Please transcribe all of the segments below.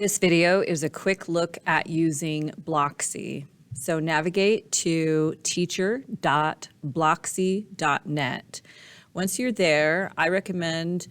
This video is a quick look at using Blocksi. So navigate to teacher.blocksi.net. Once you're there, I recommend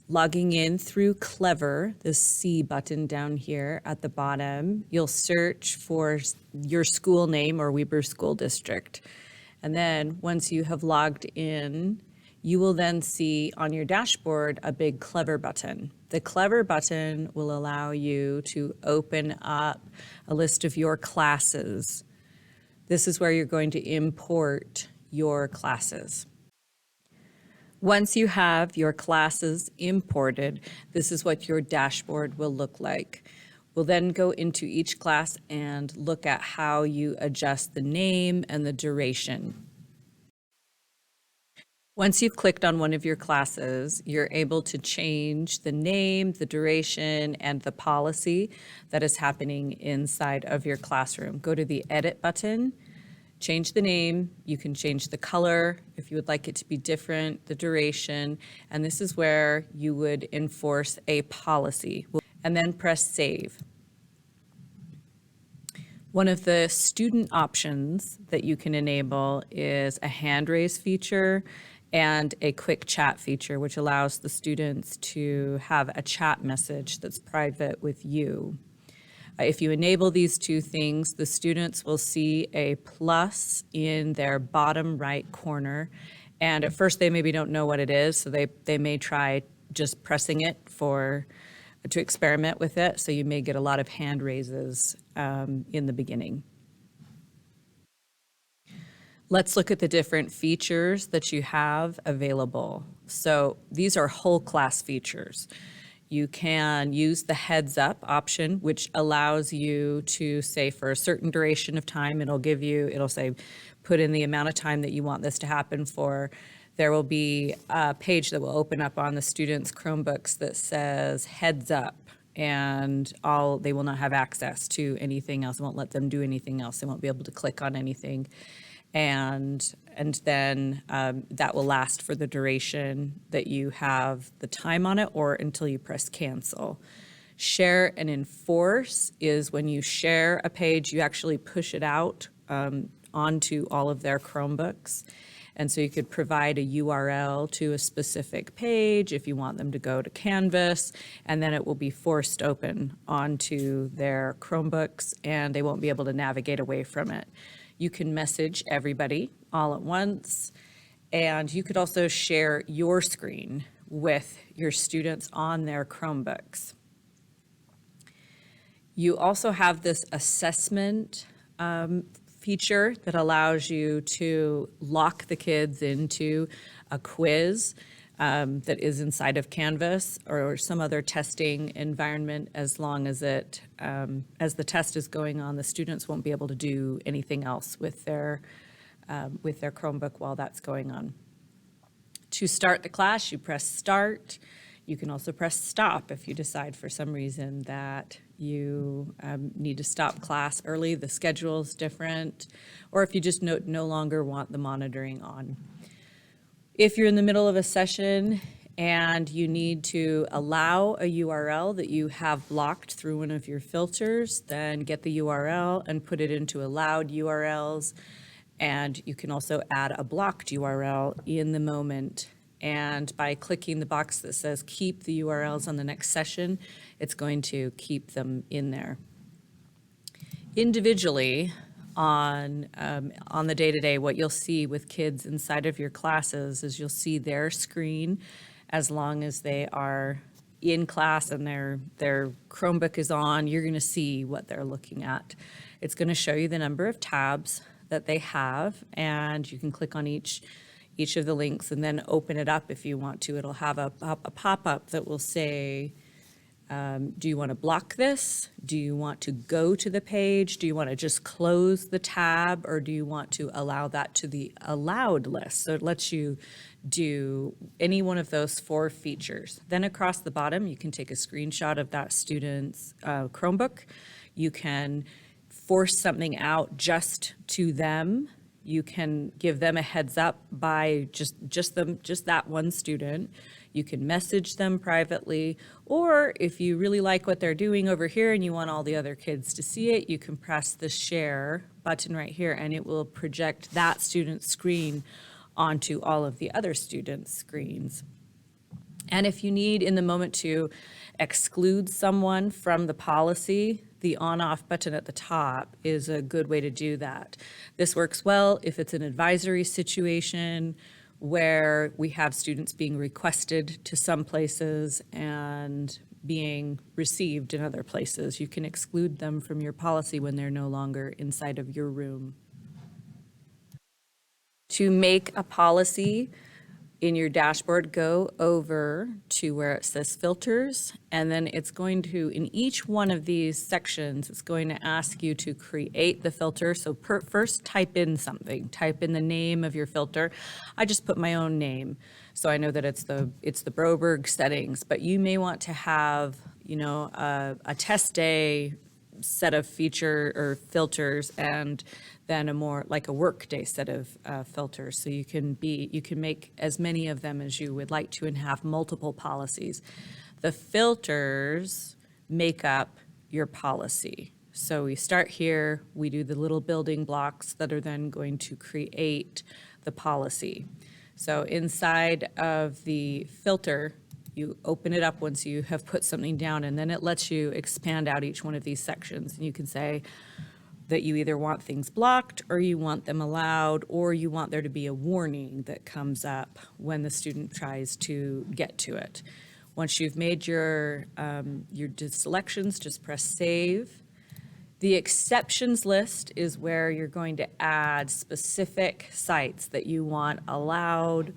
logging in through Clever, the C button down here at the bottom. You'll search for your school name or Weber School District. And then once you have logged in, you will then see on your dashboard a big Clever button. The Clever button will allow you to open up a list of your classes. This is where you're going to import your classes. Once you have your classes imported, this is what your dashboard will look like. We'll then go into each class and look at how you adjust the name and the duration. Once you've clicked on one of your classes, you're able to change the name, the duration, and the policy that is happening inside of your classroom. Go to the Edit button, change the name. You can change the color if you would like it to be different, the duration, and this is where you would enforce a policy. And then press Save. One of the student options that you can enable is a hand raise feature and a quick chat feature, which allows the students to have a chat message that's private with you. If you enable these two things, the students will see a plus in their bottom right corner. And at first they maybe don't know what it is, so they may try just pressing it to experiment with it. So you may get a lot of hand raises in the beginning. Let's look at the different features that you have available. So these are whole class features. You can use the heads up option, which allows you to say for a certain duration of time, it'll say, put in the amount of time that you want this to happen for. There will be a page that will open up on the students' Chromebooks that says heads up, and they will not have access to anything else. It won't let them do anything else. They won't be able to click on anything. And then that will last for the duration that you have the time on it or until you press cancel. Share and enforce is when you share a page, you actually push it out onto all of their Chromebooks. And so you could provide a URL to a specific page if you want them to go to Canvas, and then it will be forced open onto their Chromebooks and they won't be able to navigate away from it. You can message everybody all at once, and you could also share your screen with your students on their Chromebooks. You also have this assessment feature that allows you to lock the kids into a quiz that is inside of Canvas or some other testing environment. As long as as the test is going on, the students won't be able to do anything else with their Chromebook while that's going on. To start the class, you press Start. You can also press Stop if you decide for some reason that you need to stop class early, the schedule's different, or if you just no longer want the monitoring on. If you're in the middle of a session and you need to allow a URL that you have blocked through one of your filters, then get the URL and put it into allowed URLs. And you can also add a blocked URL in the moment. And by clicking the box that says keep the URLs on the next session, it's going to keep them in there. Individually, on the day-to-day, what you'll see with kids inside of your classes is you'll see their screen as long as they are in class and their Chromebook is on. You're going to see what they're looking at. It's going to show you the number of tabs that they have, and you can click on each of the links and then open it up if you want to. It'll have a pop-up that will say, do you want to block this? Do you want to go to the page? Do you want to just close the tab? Or do you want to allow that to the allowed list? So it lets you do any one of those 4 features. Then across the bottom, you can take a screenshot of that student's Chromebook. You can force something out just to them You can give them a heads up by just that one student. You can message them privately, or if you really like what they're doing over here and you want all the other kids to see it, you can press the share button right here and it will project that student's screen onto all of the other students' screens. And if you need in the moment to exclude someone from the policy, the on-off button at the top is a good way to do that. This works well if it's an advisory situation where we have students being requested to some places and being received in other places. You can exclude them from your policy when they're no longer inside of your room. To make a policy, in your dashboard, go over to where it says filters, and then it's going to, in each one of these sections, it's going to ask you to create the filter. So first type in something, type in the name of your filter. I just put my own name, so I know that it's the Broberg settings, but you may want to have, a test day set of feature or filters and then a more like a workday set of filters. So you can make as many of them as you would like to and have multiple policies. The filters make up your policy. So we start here, we do the little building blocks that are then going to create the policy. So inside of the filter, you open it up once you have put something down, and then it lets you expand out each one of these sections. And you can say that you either want things blocked, or you want them allowed, or you want there to be a warning that comes up when the student tries to get to it. Once you've made your selections, just press save. The exceptions list is where you're going to add specific sites that you want allowed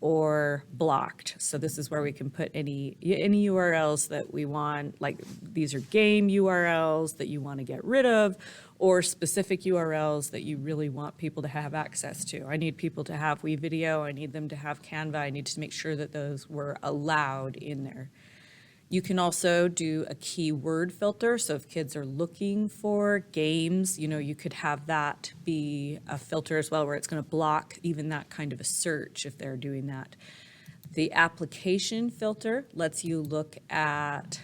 or blocked. So this is where we can put any URLs that we want, like these are game URLs that you want to get rid of, or specific URLs that you really want people to have access to. I need people to have WeVideo, I need them to have Canva, I need to make sure that those were allowed in there. You can also do a keyword filter. So if kids are looking for games, you could have that be a filter as well, where it's going to block even that kind of a search if they're doing that. The application filter lets you look at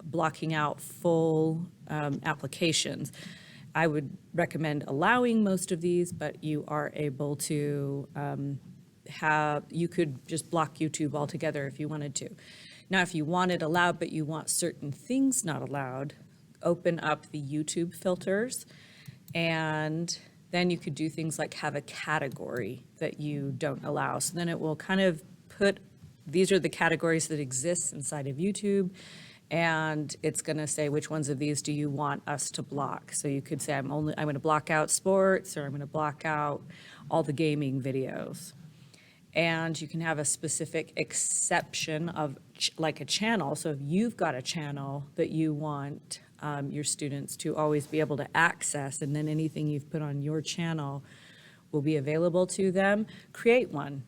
blocking out full applications. I would recommend allowing most of these, but you are able to you could just block YouTube altogether if you wanted to. Now, if you want it allowed, but you want certain things not allowed, open up the YouTube filters, and then you could do things like have a category that you don't allow. So then it will kind of put, these are the categories that exist inside of YouTube, and it's going to say which ones of these do you want us to block. So you could say I'm going to block out sports, or I'm going to block out all the gaming videos. And you can have a specific exception of like a channel. So if you've got a channel that you want your students to always be able to access, and then anything you've put on your channel will be available to them, create one.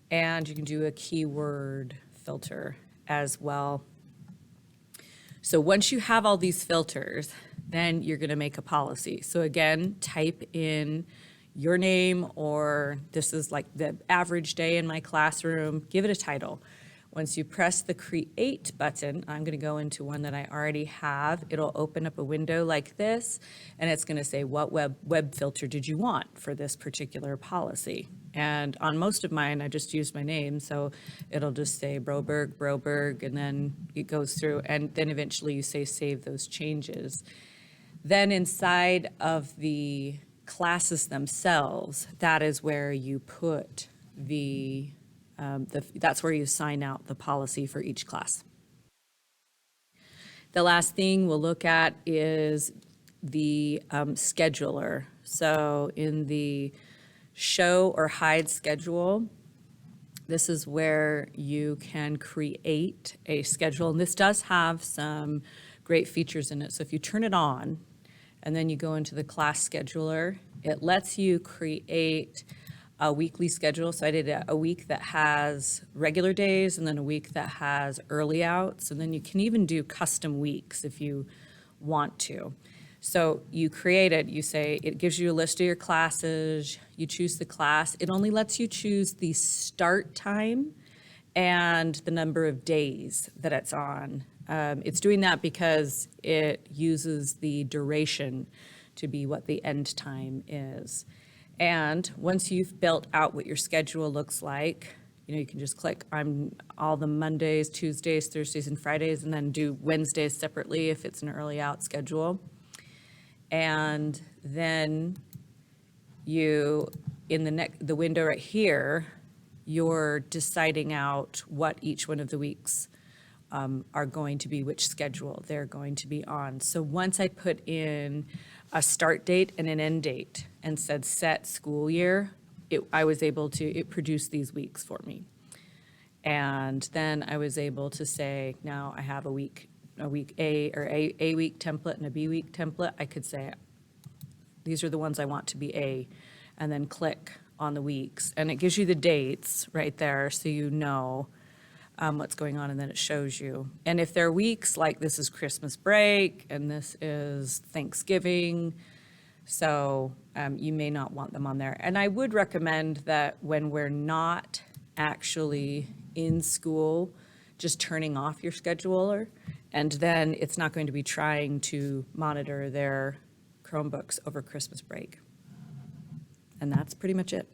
And you can do a keyword filter as well. So once you have all these filters, then you're going to make a policy. So again, type in your name, or this is like the average day in my classroom, give it a title. Once you press the create button, I'm going to go into one that I already have. It'll open up a window like this, and it's going to say, what web filter did you want for this particular policy? And on most of mine, I just use my name, so it'll just say Broberg, and then it goes through, and then eventually you say save those changes. Then inside of the classes themselves, that is where you put that's where you sign out the policy for each class. The last thing we'll look at is the scheduler. So in the show or hide schedule, this is where you can create a schedule, and this does have some great features in it. So if you turn it on, and then you go into the class scheduler, it lets you create a weekly schedule. So I did a week that has regular days, and then a week that has early outs. And then you can even do custom weeks if you want to. So you create it, you say, it gives you a list of your classes, you choose the class. It only lets you choose the start time and the number of days that it's on. It's doing that because it uses the duration to be what the end time is. And once you've built out what your schedule looks like, you can just click on all the Mondays, Tuesdays, Thursdays, and Fridays, and then do Wednesdays separately if it's an early out schedule. And then you, in the window right here, you're deciding out what each one of the weeks are going to be, which schedule they're going to be on. So once I put in a start date and an end date and said set school year, it produced these weeks for me. And then I was able to say, now I have a week A or a week template and a B week template. I could say, these are the ones I want to be A, and then click on the weeks. And it gives you the dates right there so you know what's going on, and then it shows you. And if there are weeks like this is Christmas break and this is Thanksgiving, so you may not want them on there. And I would recommend that when we're not actually in school, just turning off your scheduler, and then it's not going to be trying to monitor their Chromebooks over Christmas break. And that's pretty much it.